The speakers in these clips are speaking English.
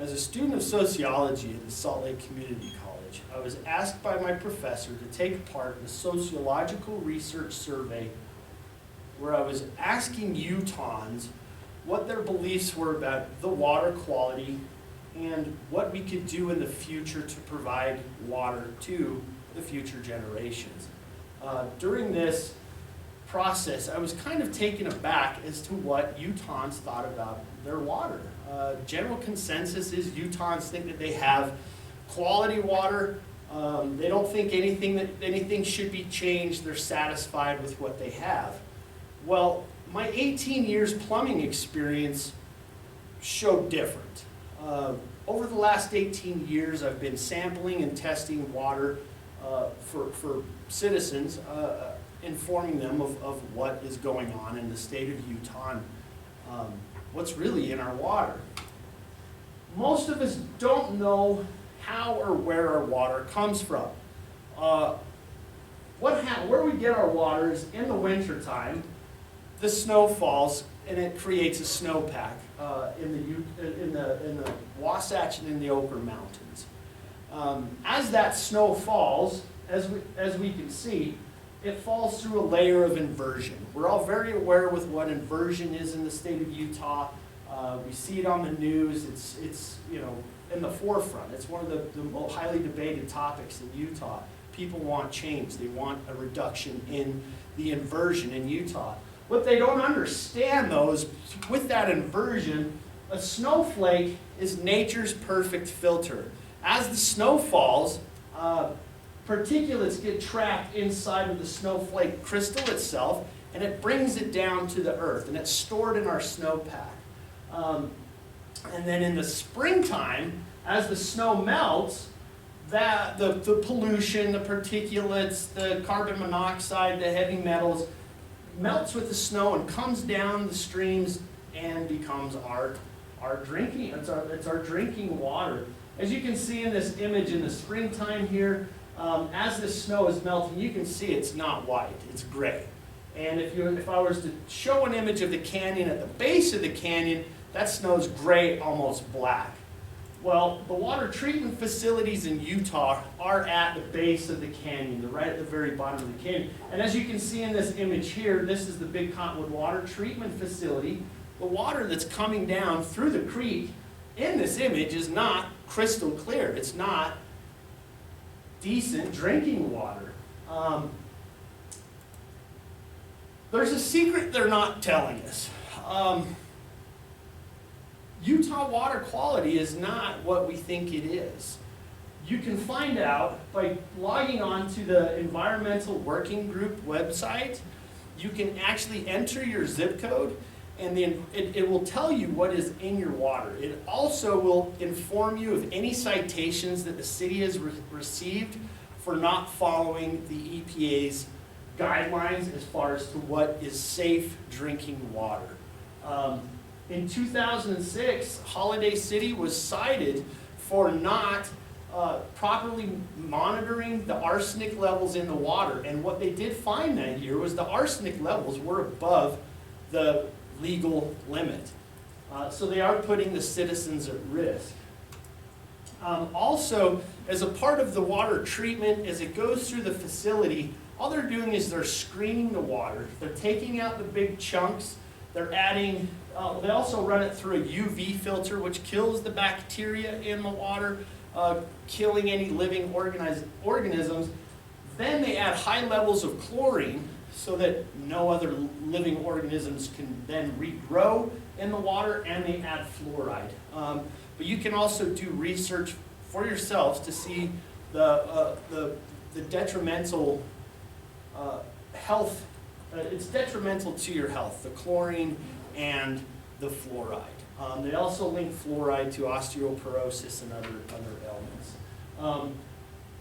As a student of sociology at the Salt Lake Community College, I was asked by my professor to take part in a sociological research survey where I was asking Utahns what their beliefs were about the water quality and what we could do in the future to provide water to the future generations. During this process, I was kind of taken aback as to what Utahns thought about their water. General consensus is Utahns think that they have quality water. They don't think anything should be changed. They're satisfied with what they have. Well, my 18 years plumbing experience showed different. Over the last 18 years, I've been sampling and testing water for citizens, informing them of what is going on in the state of Utah and what's really in our water. Most of us don't know how or where our water comes from. Where we get our water is in the wintertime, the snow falls and it creates a snowpack in the Wasatch and in the Ochre Mountains. As that snow falls, as we can see, it falls through a layer of inversion. We're all very aware with what inversion is in the state of Utah. We see it on the news. It's in the forefront. It's one of the most highly debated topics in Utah. People want change. They want a reduction in the inversion in Utah. What they don't understand, though, is with that inversion, a snowflake is nature's perfect filter. As the snow falls, particulates get trapped inside of the snowflake crystal itself, and it brings it down to the earth, and it's stored in our snowpack. And then in the springtime, as the snow melts, the pollution, the particulates, the carbon monoxide, the heavy metals, melts with the snow and comes down the streams and becomes our drinking. It's our drinking water. As you can see in this image in the springtime here, as this snow is melting, you can see it's not white, it's gray. And if I was to show an image of the canyon at the base of the canyon, that snow is gray, almost black. Well, the water treatment facilities in Utah are at the base of the canyon, right at the very bottom of the canyon. And as you can see in this image here, this is the Big Cottonwood Water Treatment Facility. The water that's coming down through the creek in this image is not crystal clear. It's not decent drinking water. There's a secret they're not telling us. Utah water quality is not what we think it is. You can find out by logging on to the Environmental Working Group website. You can actually enter your zip code, and then it will tell you what is in your water. It also will inform you of any citations that the city has received for not following the EPA's guidelines as far as to what is safe drinking water. In 2006, Holiday City was cited for not properly monitoring the arsenic levels in the water. And what they did find that year was the arsenic levels were above the legal limit. So they are putting the citizens at risk. Also, as a part of the water treatment, as it goes through the facility, all they're doing is they're screening the water. They're taking out the big chunks. They're adding, they also run it through a UV filter, which kills the bacteria in the water, killing any living organisms. Then they add high levels of chlorine so that no other living organisms can then regrow in the water, and they add fluoride. But you can also do research for yourselves to see the detrimental health. It's detrimental to your health, the chlorine and the fluoride. They also link fluoride to osteoporosis and other ailments.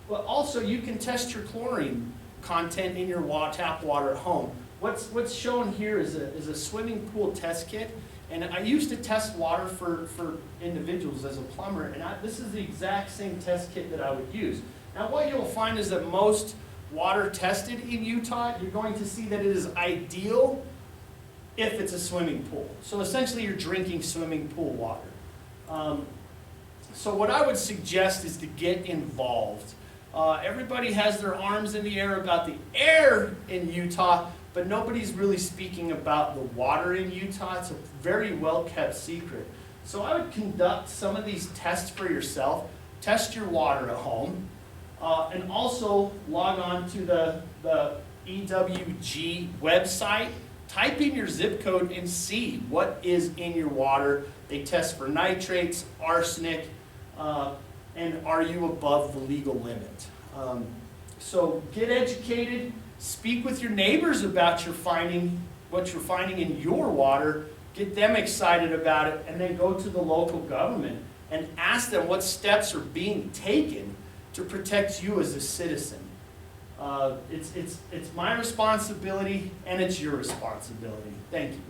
But also, you can test your chlorine content in your tap water at home. What's shown here is a swimming pool test kit. And I used to test water for individuals as a plumber, and this is the exact same test kit that I would use. Now what you'll find is that most water tested in Utah, you're going to see that it is ideal if it's a swimming pool. So essentially you're drinking swimming pool water. So what I would suggest is to get involved. Everybody has their arms in the air about the air in Utah, but nobody's really speaking about the water in Utah. It's a very well-kept secret. So I would conduct some of these tests for yourself. Test your water at home. And also log on to the EWG website. Type in your zip code and see what is in your water. They test for nitrates, arsenic, and are you above the legal limit. So get educated, speak with your neighbors about what you're finding in your water, get them excited about it, and then go to the local government and ask them what steps are being taken to protect you as a citizen. It's my responsibility, and it's your responsibility. Thank you.